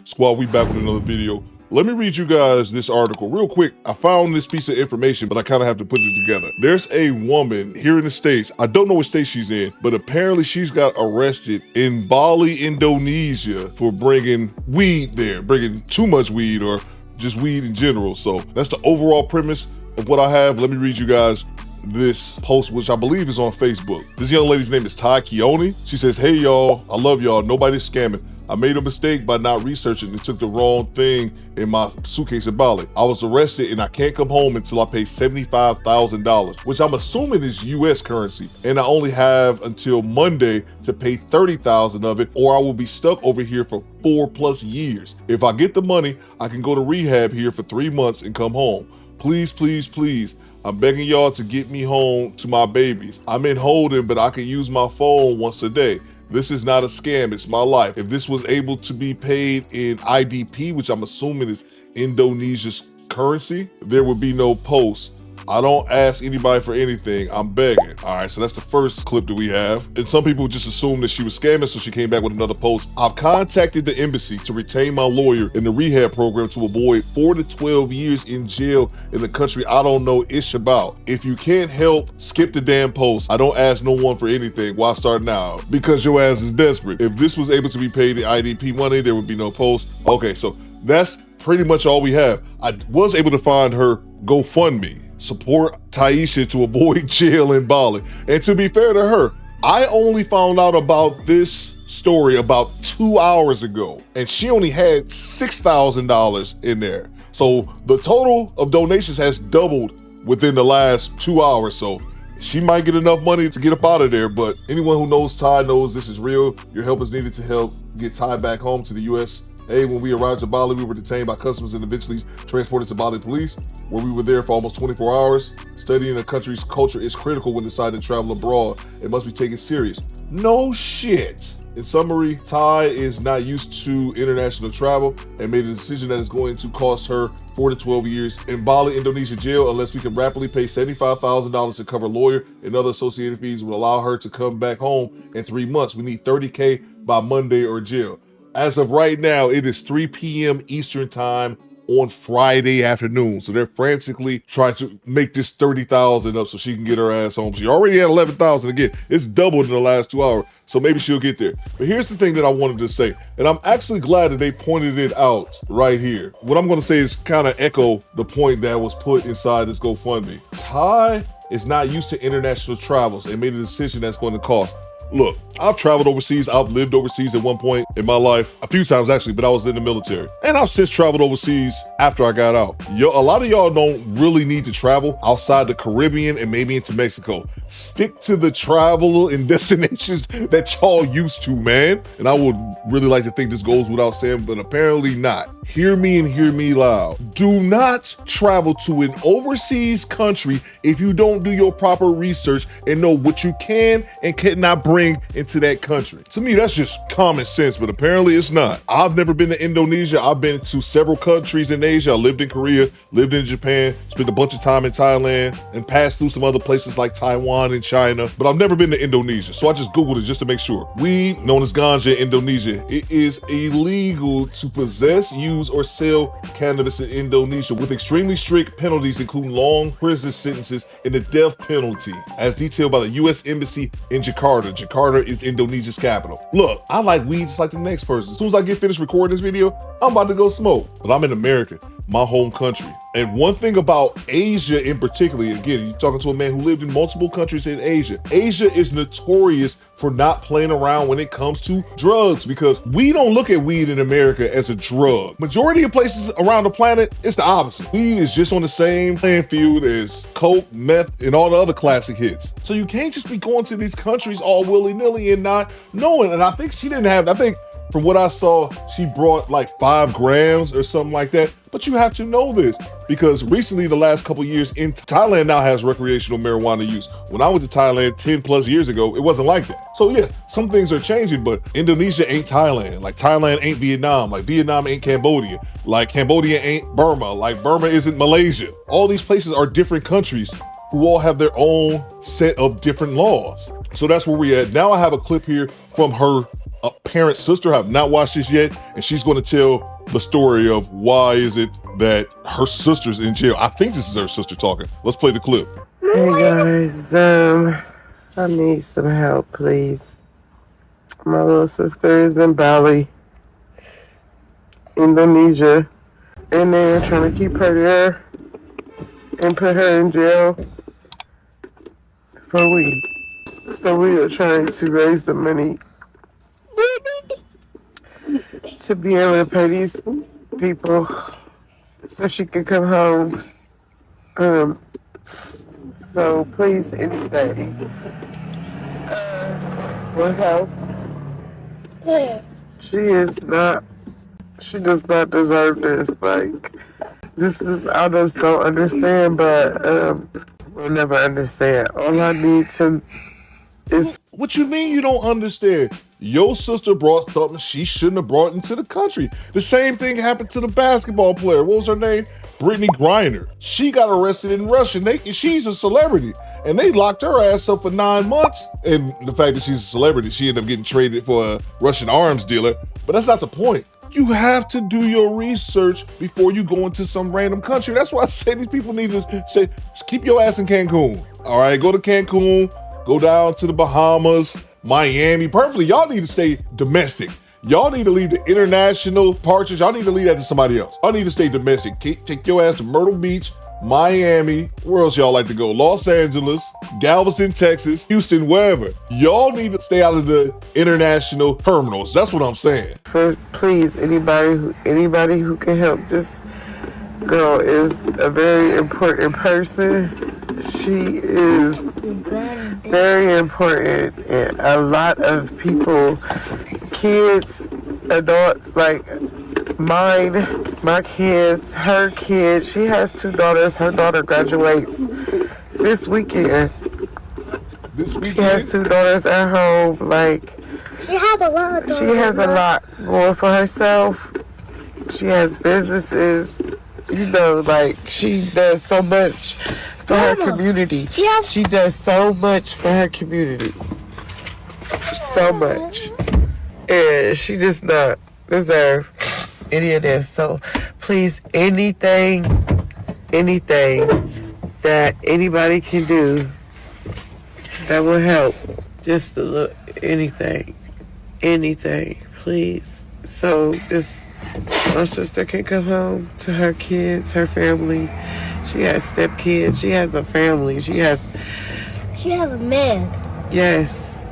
Squad, we back with another video. Let me read you guys this article real quick. I found this piece of information, but I kind of have to put it together. There's a woman here in the States. I don't know what state she's in, but apparently she's got arrested in Bali, Indonesia for bringing weed there, bringing too much weed or just weed in general. So that's the overall premise of what I have. Let me read you guys this post, which I believe is on Facebook. This young lady's name is Ty Keone. She says, "Hey y'all, I love y'all. Nobody's scamming. I made a mistake by not researching and took the wrong thing in my suitcase in Bali. I was arrested and I can't come home until I pay $75,000, which I'm assuming is US currency. And I only have until Monday to pay 30,000 of it, or I will be stuck over here for 4+ years. If I get the money, I can go to rehab here for 3 months and come home. Please, please, please. I'm begging y'all to get me home to my babies. I'm in holding, but I can use my phone once a day. This is not a scam, it's my life. If this was able to be paid in IDP, which I'm assuming is Indonesia's currency, there would be no post. I don't ask anybody for anything, I'm begging." All right, so that's the first clip that we have. And some people just assumed that she was scamming, so she came back with another post. "I've contacted the embassy to retain my lawyer in the rehab program to avoid 4 to 12 years in jail in the country I don't know ish about. If you can't help, skip the damn post. I don't ask no one for anything. Why start now? Because your ass is desperate. If this was able to be paid in IDP money, there would be no post." Okay, so that's pretty much all we have. I was able to find her GoFundMe. Support Taisha to avoid jail in Bali. And to be fair to her, I only found out about this story about 2 hours ago, and she only had $6,000 in there. So the total of donations has doubled within the last 2 hours. So she might get enough money to get up out of there, but anyone who knows Ty knows this is real. Your help is needed to help get Ty back home to the US. Hey, when we arrived to Bali, we were detained by customs and eventually transported to Bali police, where we were there for almost 24 hours. Studying a country's culture is critical when deciding to travel abroad. It must be taken serious." No shit. In summary, Ty is not used to international travel and made a decision that is going to cost her 4 to 12 years in Bali, Indonesia jail unless we can rapidly pay $75,000 to cover lawyer and other associated fees will allow her to come back home in 3 months. We need 30K by Monday or jail. As of right now, it is 3 p.m. Eastern time on Friday afternoon. So they're frantically trying to make this 30,000 up so she can get her ass home. She already had 11,000 again. It's doubled in the last 2 hours. So maybe she'll get there. But here's the thing that I wanted to say, and I'm actually glad that they pointed it out right here. What I'm going to say is kind of echo the point that was put inside this GoFundMe. Ty is not used to international travels and made a decision that's going to cost. Look, I've traveled overseas. I've lived overseas at one point in my life, a few times actually, but I was in the military. And I've since traveled overseas after I got out. A lot of y'all don't really need to travel outside the Caribbean and maybe into Mexico. Stick to the travel and destinations that y'all used to, man. And I would really like to think this goes without saying, but apparently not. Hear me and hear me loud. Do not travel to an overseas country if you don't do your proper research and know what you can and cannot bring into that country. To me, that's just common sense, but apparently it's not. I've never been to Indonesia. I've been to several countries in Asia. I lived in Korea, lived in Japan, spent a bunch of time in Thailand, and passed through some other places like Taiwan and China, but I've never been to Indonesia. So I just Googled it just to make sure. Weed, known as ganja in Indonesia, it is illegal to possess, use, or sell cannabis in Indonesia with extremely strict penalties, including long prison sentences and the death penalty, as detailed by the U.S. Embassy in Jakarta. Jakarta is Indonesia's capital. Look, I like weed just like the next person. As soon as I get finished recording this video, I'm about to go smoke. But I'm in America, my home country. And one thing about Asia in particular, again, you're talking to a man who lived in multiple countries in Asia. Asia is notorious for not playing around when it comes to drugs, because we don't look at weed in America as a drug. Majority of places around the planet, it's the opposite. Weed is just on the same playing field as coke, meth, and all the other classic hits. So you can't just be going to these countries all willy-nilly and not knowing. And I think she didn't have, I think from what I saw, she brought like 5 grams or something like that. But you have to know this because recently, the last couple years, in Thailand now has recreational marijuana use. When I went to Thailand 10+ years ago, it wasn't like that. So yeah, some things are changing, but Indonesia ain't Thailand. Like Thailand ain't Vietnam. Like Vietnam ain't Cambodia. Like Cambodia ain't Burma. Like Burma isn't Malaysia. All these places are different countries who all have their own set of different laws. So that's where we're at. Now I have a clip here from her parent sister. I have not watched this yet, and she's going to tell the story of why is it that her sister's in jail. I think this is her sister talking. Let's play the clip. Hey guys, I need some help, please. My little sister is in Bali, Indonesia, and they're trying to keep her there and put her in jail for weed. So we are trying to raise the money to be able to pay these people so she can come home. So please, anything will help. She does not deserve this. Like, this is, I just don't understand, but we'll never understand. All I need to is... What you mean you don't understand? Your sister brought something she shouldn't have brought into the country. The same thing happened to the basketball player. What was her name? Brittany Griner. She got arrested in Russia. She's a celebrity. And they locked her ass up for 9 months. And the fact that she's a celebrity, she ended up getting traded for a Russian arms dealer. But that's not the point. You have to do your research before you go into some random country. That's why I say these people need to say, just keep your ass in Cancun. All right, go to Cancun, go down to the Bahamas, Miami. Perfectly, y'all need to stay domestic. Y'all need to leave the international partridge. Y'all need to leave that to somebody else. Y'all need to stay domestic. Take your ass to Myrtle Beach, Miami. Where else y'all like to go? Los Angeles, Galveston, Texas, Houston, wherever. Y'all need to stay out of the international terminals. That's what I'm saying. Please, anybody who can help. This girl is a very important person. She is very important, and a lot of people, kids, adults, like mine, my kids, her kids. She has 2 daughters. Her daughter graduates this weekend. She has 2 daughters at home. Like, she has a lot going for herself. She has businesses. You know, like, she does so much for her community. She does so much for her community. So much. And she does not deserve any of this. So please, anything that anybody can do that will help. Just a little, anything, please. So our sister can come home to her kids, her family. She has stepkids. She has a family. She has a man. Yes.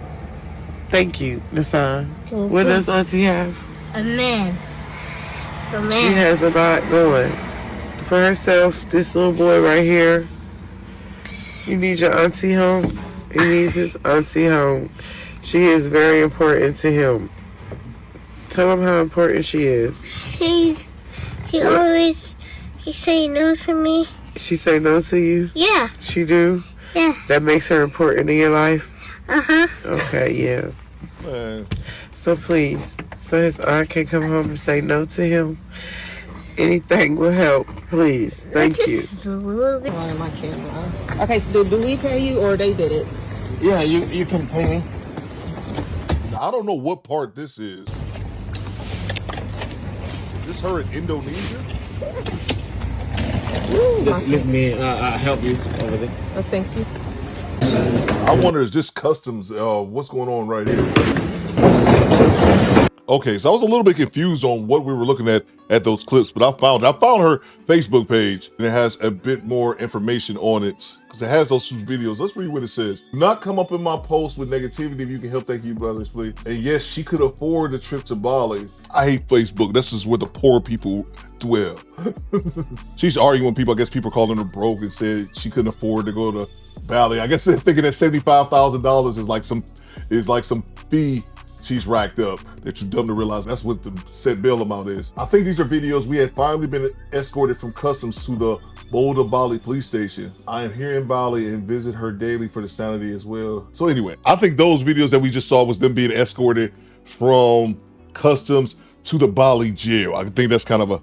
Thank you, Nassan. What does Auntie have? A man. She has a lot going for herself. This little boy right here. You need your auntie home. He needs his auntie home. She is very important to him. Tell him how important she is. She say no to me. She say no to you? Yeah. She do? Yeah. That makes her important in your life? Uh-huh. Okay, yeah. Man. So please, so his aunt can come home and say no to him. Anything will help, please. Thank you. Just a little bit. On my camera. Okay, so do we pay you or they did it? Yeah, you can pay me. I don't know what part this is. Is this her in Indonesia? Just let me help you over there. Oh, thank you. I wonder, is this customs? What's going on right here? Okay, so I was a little bit confused on what we were looking at those clips, but I found her Facebook page, and it has a bit more information on it because it has those 2 videos. Let's read what it says. Do not come up in my post with negativity. If you can help, thank you, brothers, please. And yes, she could afford the trip to Bali. I hate Facebook. This is where the poor people dwell. She's arguing with people. I guess people calling her broke and said she couldn't afford to go to Bali. I guess they're thinking that $75,000 is like some fee she's racked up. They're too dumb to realize that's what the set bail amount is. I think these are videos. We had finally been escorted from customs to the Boulder Bali police station. I am here in Bali and visit her daily for the sanity as well. So anyway, I think those videos that we just saw was them being escorted from customs to the Bali jail. I think that's kind of a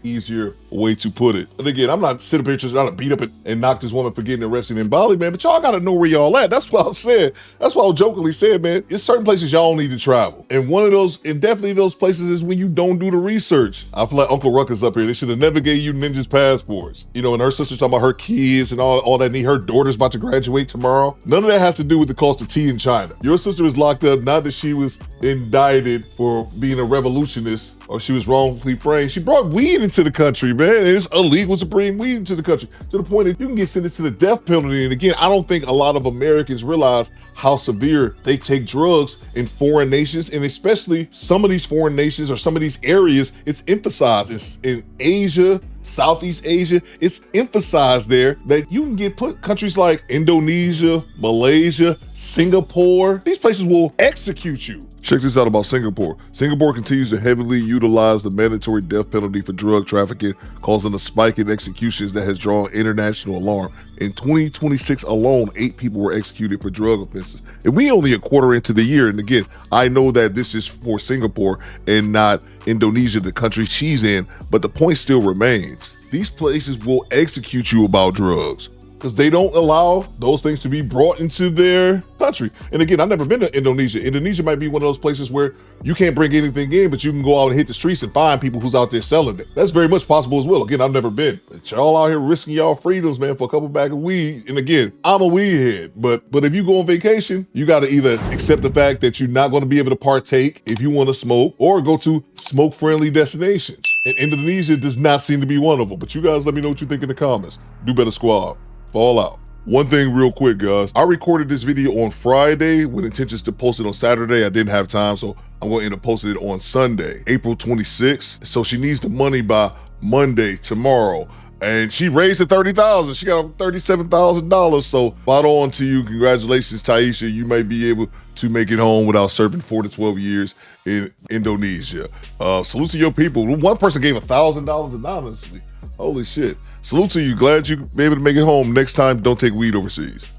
easier way to put it. And again, I'm not sitting up here just trying to beat up and knock this woman for getting arrested in Bali, man, but y'all gotta know where y'all at. That's what I said. That's why I jokingly said, man, it's certain places y'all need to travel. And one of those, and definitely those places is when you don't do the research. I feel like Uncle Ruckus up here. They should have never gave you ninjas passports. You know, and her sister talking about her kids and all that need. Her daughter's about to graduate tomorrow. None of that has to do with the cost of tea in China. Your sister is locked up, not that she was indicted for being a revolutionist or she was wrongfully framed. She brought weed into the country, man. And it's illegal to bring weed into the country to the point that you can get sentenced to the death penalty. And again, I don't think a lot of Americans realize how severe they take drugs in foreign nations, and especially some of these foreign nations or some of these areas. It's emphasized. It's in Asia, Southeast Asia, it's emphasized there that you can get put countries like Indonesia, Malaysia, Singapore. These places will execute you. Check this out about Singapore. Singapore continues to heavily utilize the mandatory death penalty for drug trafficking, causing a spike in executions that has drawn international alarm. In 2026 alone, 8 people were executed for drug offenses. And we only a quarter into the year. And again, I know that this is for Singapore and not Indonesia, the country she's in, but the point still remains. These places will execute you about drugs because they don't allow those things to be brought into their country. And again, I've never been to Indonesia. Indonesia might be one of those places where you can't bring anything in, but you can go out and hit the streets and find people who's out there selling it. That's very much possible as well. Again, I've never been. But y'all out here risking y'all freedoms, man, for a couple bags of weed. And again, I'm a weed head, but if you go on vacation, you got to either accept the fact that you're not going to be able to partake if you want to smoke, or go to smoke-friendly destinations. And Indonesia does not seem to be one of them. But you guys let me know what you think in the comments. Do better, squad. Fall out. One thing real quick, guys. I recorded this video on Friday with intentions to post it on Saturday. I didn't have time, so I'm going to end up posting it on Sunday, April 26th. So she needs the money by Monday, tomorrow. And she raised it $30,000. She got $37,000. So spot on to you. Congratulations, Taisha. You may be able to make it home without serving 4 to 12 years in Indonesia. Salute to your people. One person gave $1,000 anonymously. Holy shit. Salute to you. Glad you be able to make it home. Next time, don't take weed overseas.